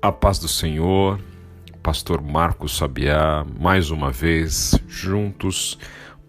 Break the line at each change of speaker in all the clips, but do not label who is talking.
A paz do Senhor, Pastor Marcos Sabiá, mais uma vez juntos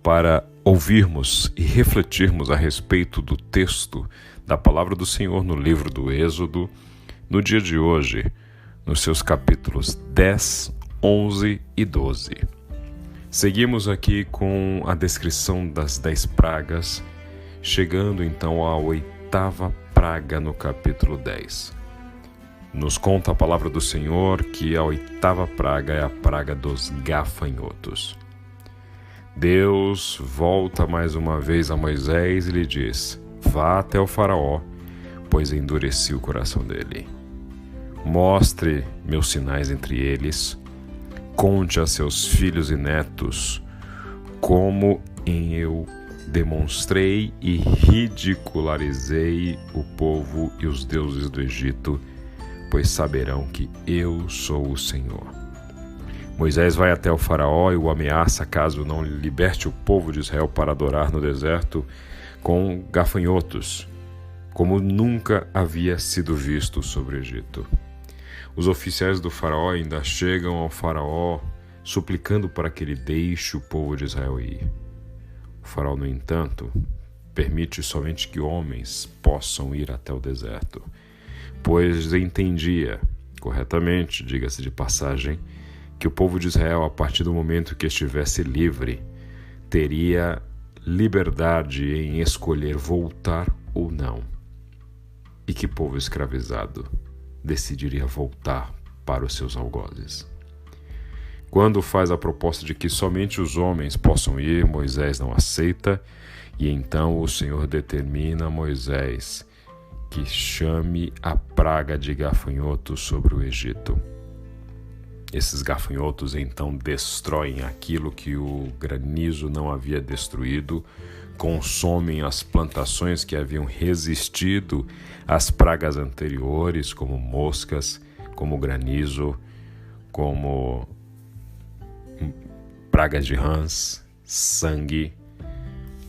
para ouvirmos e refletirmos a respeito do texto da Palavra do Senhor no livro do Êxodo, no dia de hoje, nos seus capítulos 10, 11 e 12. Seguimos aqui com a descrição das 10 pragas, chegando então à 8ª praga no capítulo 10. Nos conta a palavra do Senhor que a 8ª praga é a praga dos gafanhotos. Deus volta mais uma vez a Moisés e lhe diz: vá até o faraó, pois endureci o coração dele. Mostre meus sinais entre eles, conte a seus filhos e netos como eu demonstrei e ridicularizei o povo e os deuses do Egito, pois saberão que eu sou o Senhor. Moisés vai até o faraó e o ameaça caso não liberte o povo de Israel para adorar no deserto com gafanhotos, como nunca havia sido visto sobre o Egito. Os oficiais do faraó ainda chegam ao faraó suplicando para que ele deixe o povo de Israel ir. O faraó, no entanto, permite somente que homens possam ir até o deserto, pois entendia, corretamente, diga-se de passagem, que o povo de Israel, a partir do momento que estivesse livre, teria liberdade em escolher voltar ou não, e que povo escravizado decidiria voltar para os seus algozes. Quando faz a proposta de que somente os homens possam ir, Moisés não aceita, e então o Senhor determina a Moisés que chame a praga de gafanhotos sobre o Egito. Esses gafanhotos então destroem aquilo que o granizo não havia destruído, consomem as plantações que haviam resistido às pragas anteriores, como moscas, como granizo, como pragas de rãs, sangue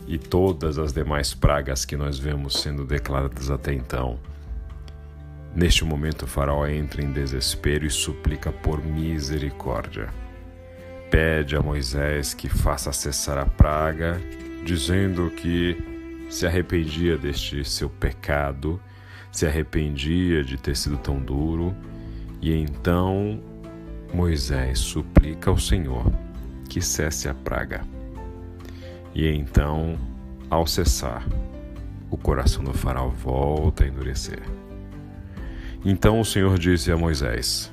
e todas as demais pragas que nós vemos sendo declaradas até então. Neste momento, o faraó entra em desespero e suplica por misericórdia. Pede a Moisés que faça cessar a praga, dizendo que se arrependia deste seu pecado, se arrependia de ter sido tão duro, e então Moisés suplica ao Senhor que cesse a praga. E então, ao cessar, o coração do faraó volta a endurecer. Então o Senhor disse a Moisés: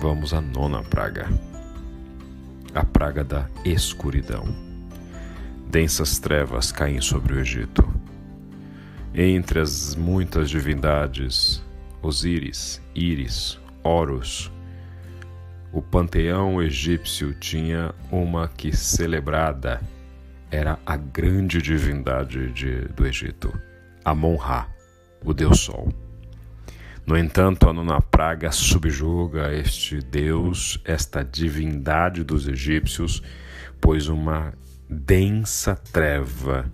vamos à 9ª praga, a praga da escuridão. Densas trevas caem sobre o Egito. Entre as muitas divindades, Osíris, Íris, Horus, o panteão egípcio tinha uma que celebrada era a grande divindade do Egito, Amon-Ra, o Deus Sol. No entanto, a 9ª praga subjuga este Deus, esta divindade dos egípcios, pois uma densa treva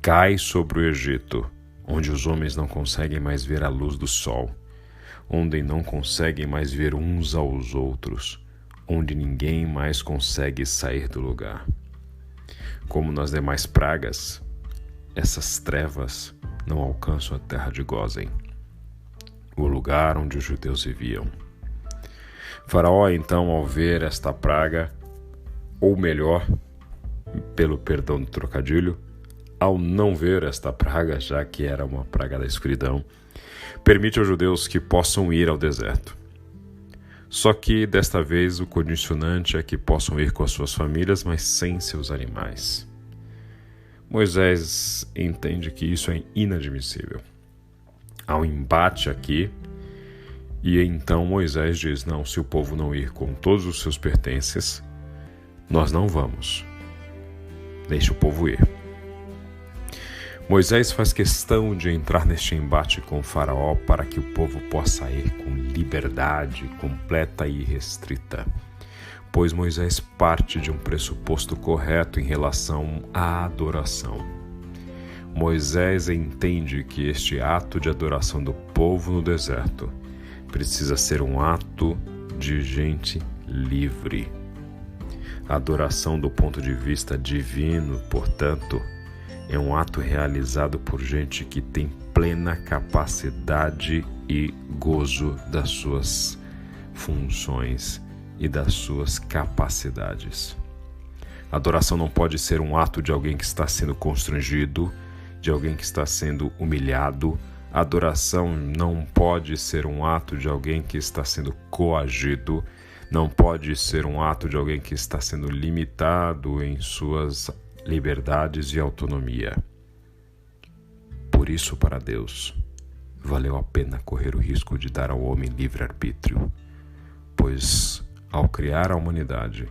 cai sobre o Egito, onde os homens não conseguem mais ver a luz do sol, onde não conseguem mais ver uns aos outros, onde ninguém mais consegue sair do lugar. Como nas demais pragas, essas trevas não alcançam a terra de Gósen, o lugar onde os judeus viviam. Faraó, então, ao ver esta praga, ou melhor, pelo perdão do trocadilho, ao não ver esta praga, já que era uma praga da escuridão, permite aos judeus que possam ir ao deserto. Só que, desta vez, o condicionante é que possam ir com as suas famílias, mas sem seus animais. Moisés entende que isso é inadmissível. Há um embate aqui, e então Moisés diz: não, se o povo não ir com todos os seus pertences, nós não vamos. Deixe o povo ir. Moisés faz questão de entrar neste embate com o faraó para que o povo possa ir com liberdade completa e restrita, pois Moisés parte de um pressuposto correto em relação à adoração. Moisés entende que este ato de adoração do povo no deserto precisa ser um ato de gente livre. A adoração do ponto de vista divino, portanto, é um ato realizado por gente que tem plena capacidade e gozo das suas funções e das suas capacidades. A adoração não pode ser um ato de alguém que está sendo constrangido, de alguém que está sendo humilhado. A adoração não pode ser um ato de alguém que está sendo coagido, não pode ser um ato de alguém que está sendo limitado em suas liberdades e autonomia. Por isso, para Deus, valeu a pena correr o risco de dar ao homem livre-arbítrio, pois, ao criar a humanidade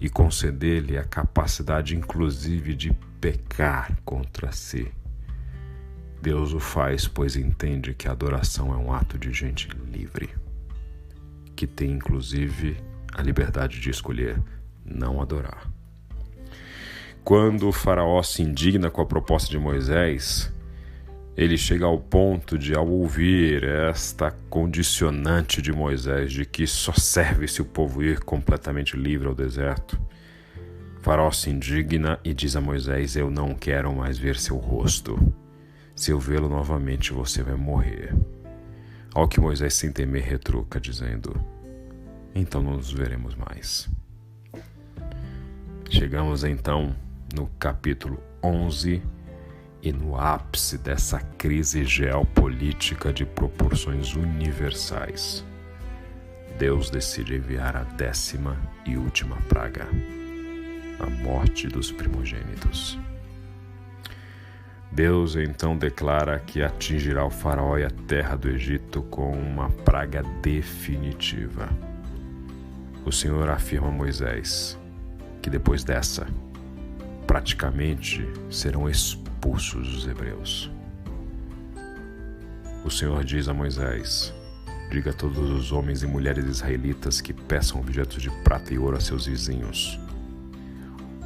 e conceder-lhe a capacidade inclusive de pecar contra si, Deus o faz, pois entende que a adoração é um ato de gente livre, que tem inclusive a liberdade de escolher não adorar. Quando o faraó se indigna com a proposta de Moisés, ele chega ao ponto de, ao ouvir esta condicionante de Moisés de que só serve se o povo ir completamente livre ao deserto, o faraó se indigna e diz a Moisés: eu não quero mais ver seu rosto. Se eu vê-lo novamente, você vai morrer. Ao que Moisés, sem temer, retruca, dizendo: então não nos veremos mais. Chegamos então no capítulo 11 e no ápice dessa crise geopolítica de proporções universais. Deus decide enviar a 10ª e última praga, a morte dos primogênitos. Deus então declara que atingirá o faraó e a terra do Egito com uma praga definitiva. O Senhor afirma a Moisés que depois dessa, praticamente serão expulsos os hebreus. O Senhor diz a Moisés: diga a todos os homens e mulheres israelitas que peçam objetos de prata e ouro a seus vizinhos.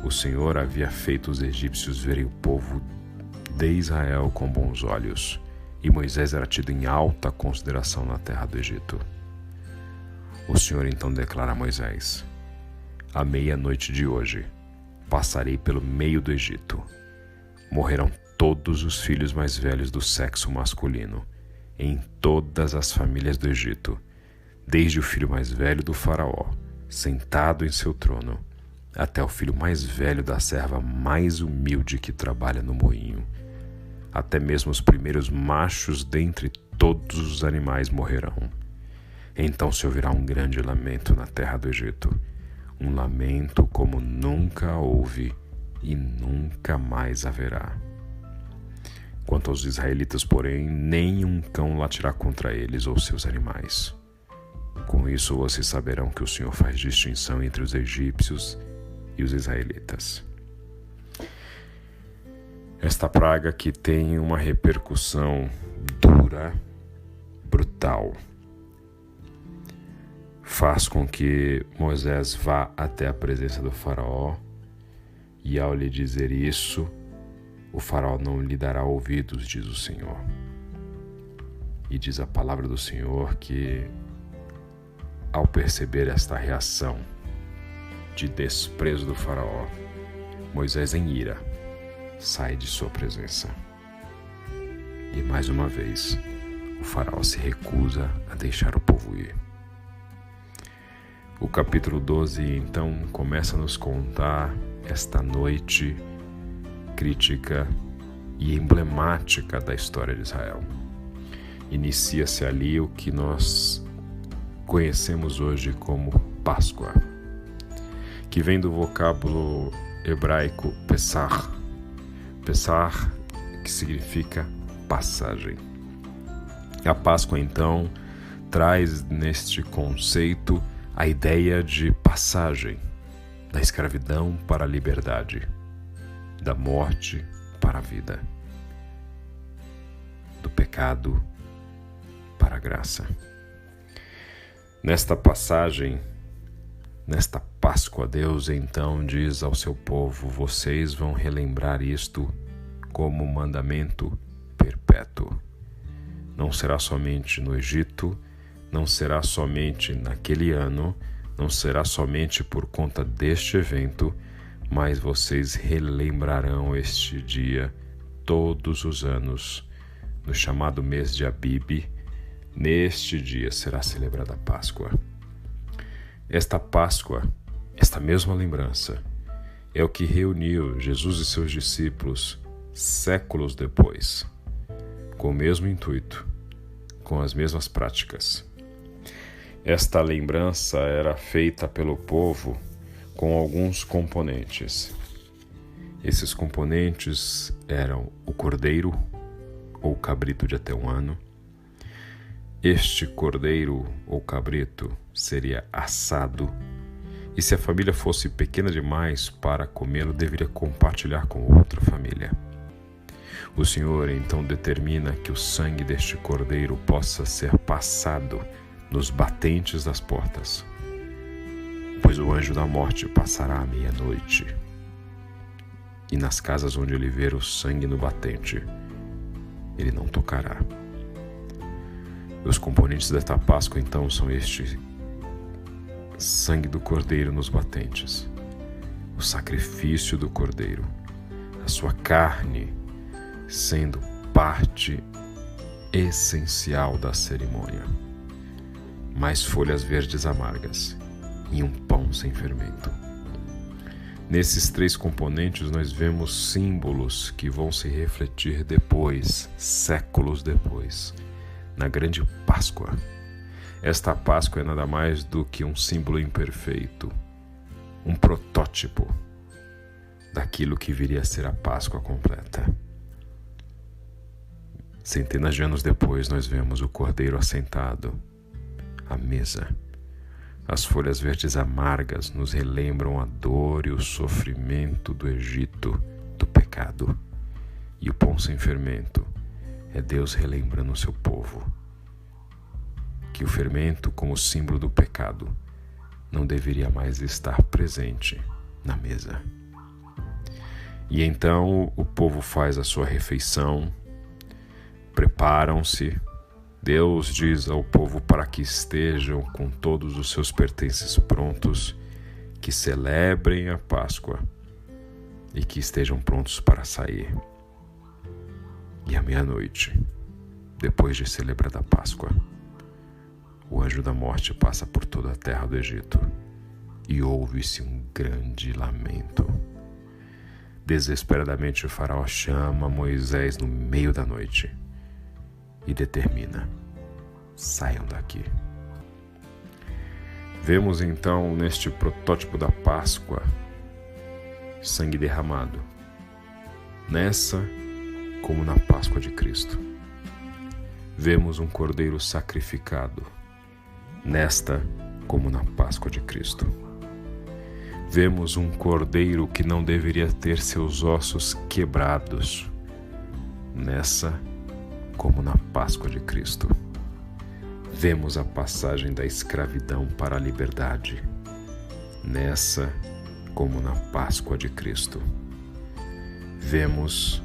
O Senhor havia feito os egípcios verem o povo de Israel com bons olhos, e Moisés era tido em alta consideração na terra do Egito. O Senhor então declara a Moisés: à meia-noite de hoje, passarei pelo meio do Egito. Morrerão todos os filhos mais velhos do sexo masculino, em todas as famílias do Egito, desde o filho mais velho do faraó, sentado em seu trono, até o filho mais velho da serva mais humilde que trabalha no moinho. Até mesmo os primeiros machos dentre todos os animais morrerão. Então se ouvirá um grande lamento na terra do Egito, um lamento como nunca houve e nunca mais haverá. Quanto aos israelitas, porém, nenhum cão latirá contra eles ou seus animais. Com isso vocês saberão que o Senhor faz distinção entre os egípcios e os israelitas. Esta praga que tem uma repercussão dura, brutal, faz com que Moisés vá até a presença do faraó, e ao lhe dizer isso, o faraó não lhe dará ouvidos, diz o Senhor. E diz a palavra do Senhor que, ao perceber esta reação de desprezo do faraó, Moisés, em ira, sai de sua presença. E mais uma vez, o faraó se recusa a deixar o povo ir. O capítulo 12, então, começa a nos contar esta noite crítica e emblemática da história de Israel. Inicia-se ali o que nós conhecemos hoje como Páscoa, que vem do vocábulo hebraico Pesach, Pesach, que significa passagem. A Páscoa, então, traz neste conceito a ideia de passagem, da escravidão para a liberdade, da morte para a vida, do pecado para a graça. Nesta passagem, nesta Páscoa, Deus então diz ao seu povo: vocês vão relembrar isto como mandamento perpétuo. Não será somente no Egito, não será somente naquele ano, não será somente por conta deste evento, mas vocês relembrarão este dia todos os anos, no chamado mês de Abib. Neste dia será celebrada a Páscoa. Esta Páscoa, esta mesma lembrança, é o que reuniu Jesus e seus discípulos séculos depois, com o mesmo intuito, com as mesmas práticas. Esta lembrança era feita pelo povo com alguns componentes. Esses componentes eram o cordeiro ou cabrito de até 1 ano. Este cordeiro ou cabrito seria assado, e se a família fosse pequena demais para comê-lo, deveria compartilhar com outra família. O Senhor então determina que o sangue deste cordeiro possa ser passado nos batentes das portas, pois o anjo da morte passará à meia-noite, e nas casas onde ele ver o sangue no batente, ele não tocará. Os componentes desta Páscoa então são este sangue do cordeiro nos batentes, o sacrifício do cordeiro, a sua carne sendo parte essencial da cerimônia, mais folhas verdes amargas e um pão sem fermento. Nesses 3 componentes nós vemos símbolos que vão se refletir depois, séculos depois, na grande Páscoa. Esta Páscoa é nada mais do que um símbolo imperfeito, um protótipo daquilo que viria a ser a Páscoa completa. Centenas de anos depois nós vemos o cordeiro assentado à mesa. As folhas verdes amargas nos relembram a dor e o sofrimento do Egito, do pecado. E o pão sem fermento é Deus relembrando o seu povo que o fermento, como símbolo do pecado, não deveria mais estar presente na mesa. E então o povo faz a sua refeição, preparam-se. Deus diz ao povo para que estejam com todos os seus pertences prontos, que celebrem a Páscoa e que estejam prontos para sair. E à meia-noite, depois de celebrada a Páscoa, o anjo da morte passa por toda a terra do Egito e ouve-se um grande lamento. Desesperadamente o faraó chama Moisés no meio da noite e determina: saiam daqui. Vemos então neste protótipo da Páscoa sangue derramado, nessa como na Páscoa de Cristo. Vemos um cordeiro sacrificado, nesta como na Páscoa de Cristo. Vemos um cordeiro que não deveria ter seus ossos quebrados, nessa como na Páscoa de Cristo. Vemos a passagem da escravidão para a liberdade, nessa como na Páscoa de Cristo. Vemos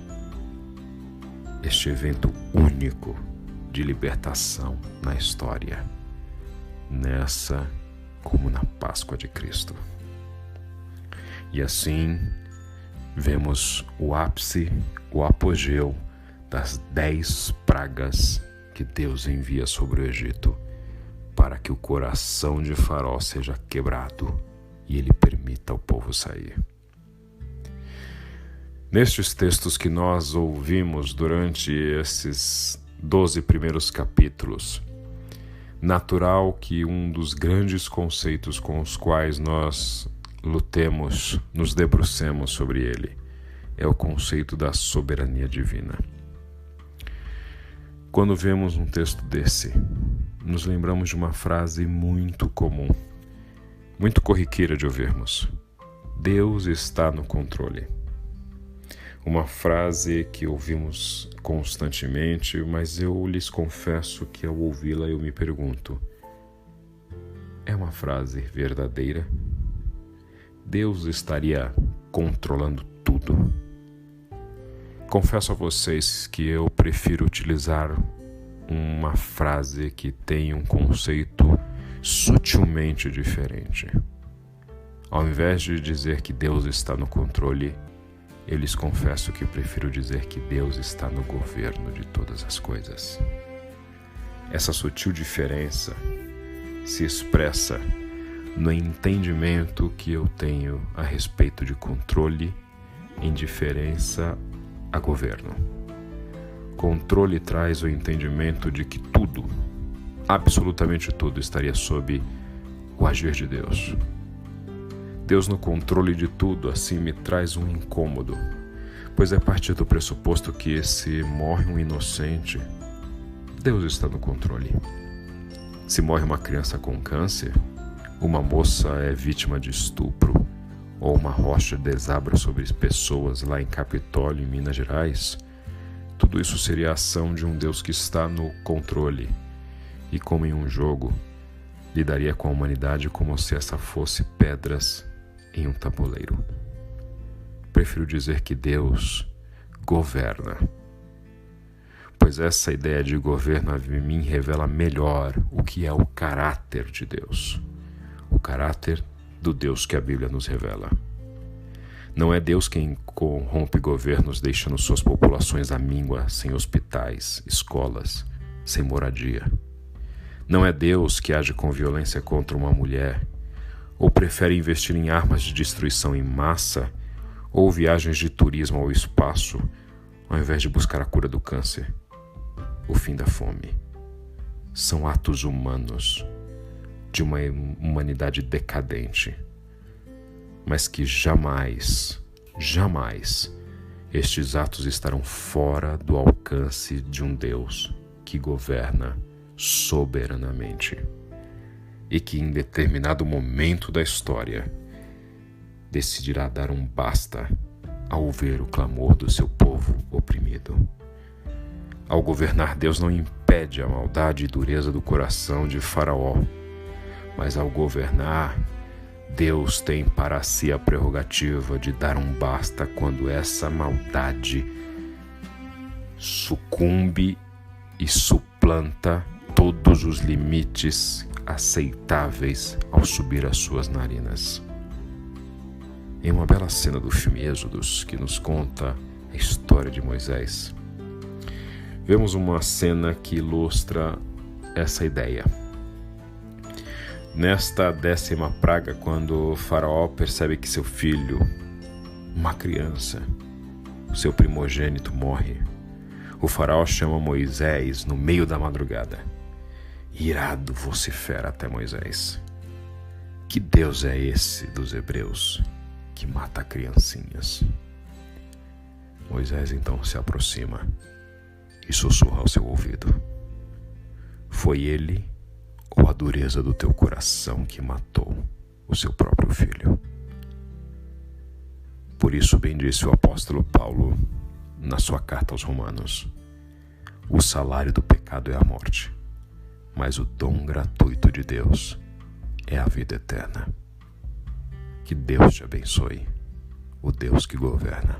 este evento único de libertação na história, nessa como na Páscoa de Cristo. E assim vemos o ápice, o apogeu das 10 pragas que Deus envia sobre o Egito para que o coração de Faraó seja quebrado e ele permita ao povo sair. Nestes textos que nós ouvimos durante esses 12 primeiros capítulos, natural que um dos grandes conceitos com os quais nós lutemos, nos debrucemos sobre ele, é o conceito da soberania divina. Quando vemos um texto desse, nos lembramos de uma frase muito comum, muito corriqueira de ouvirmos: Deus está no controle. Uma frase que ouvimos constantemente, mas eu lhes confesso que ao ouvi-la eu me pergunto: é uma frase verdadeira? Deus estaria controlando tudo? Confesso a vocês que eu prefiro utilizar uma frase que tem um conceito sutilmente diferente. Ao invés de dizer que Deus está no controle, eu lhes confesso que prefiro dizer que Deus está no governo de todas as coisas. Essa sutil diferença se expressa no entendimento que eu tenho a respeito de controle em diferença a governo. Controle traz o entendimento de que tudo, absolutamente tudo, estaria sob o agir de Deus. Deus no controle de tudo, assim, me traz um incômodo, pois é a partir do pressuposto que se morre um inocente, Deus está no controle. Se morre uma criança com câncer, uma moça é vítima de estupro, ou uma rocha desabra sobre pessoas lá em Capitólio, em Minas Gerais, tudo isso seria a ação de um Deus que está no controle e, como em um jogo, lidaria com a humanidade como se essa fosse pedras em um tabuleiro. Prefiro dizer que Deus governa, pois essa ideia de governo a mim revela melhor o que é o caráter de Deus, o caráter do Deus que a Bíblia nos revela. Não é Deus quem corrompe governos, deixando suas populações à míngua, sem hospitais, escolas, sem moradia. Não é Deus que age com violência contra uma mulher, ou prefere investir em armas de destruição em massa, ou viagens de turismo ao espaço, ao invés de buscar a cura do câncer, o fim da fome. São atos humanos, de uma humanidade decadente, mas que jamais estes atos estarão fora do alcance de um Deus que governa soberanamente e que em determinado momento da história decidirá dar um basta ao ver o clamor do seu povo oprimido. Ao governar, Deus não impede a maldade e dureza do coração de Faraó, mas ao governar, Deus tem para si a prerrogativa de dar um basta quando essa maldade sucumbe e suplanta todos os limites aceitáveis ao subir às suas narinas. Em uma bela cena do filme Êxodos, que nos conta a história de Moisés, vemos uma cena que ilustra essa ideia. Nesta 10ª praga, quando o Faraó percebe que seu filho, uma criança, seu primogênito, morre, o Faraó chama Moisés no meio da madrugada. Irado, vocifera até Moisés: que Deus é esse dos hebreus que mata criancinhas? Moisés então se aproxima e sussurra ao seu ouvido: foi ele ou a dureza do teu coração que matou o seu próprio filho? Por isso bem disse o apóstolo Paulo na sua carta aos Romanos: o salário do pecado é a morte, mas o dom gratuito de Deus é a vida eterna. Que Deus te abençoe, o Deus que governa.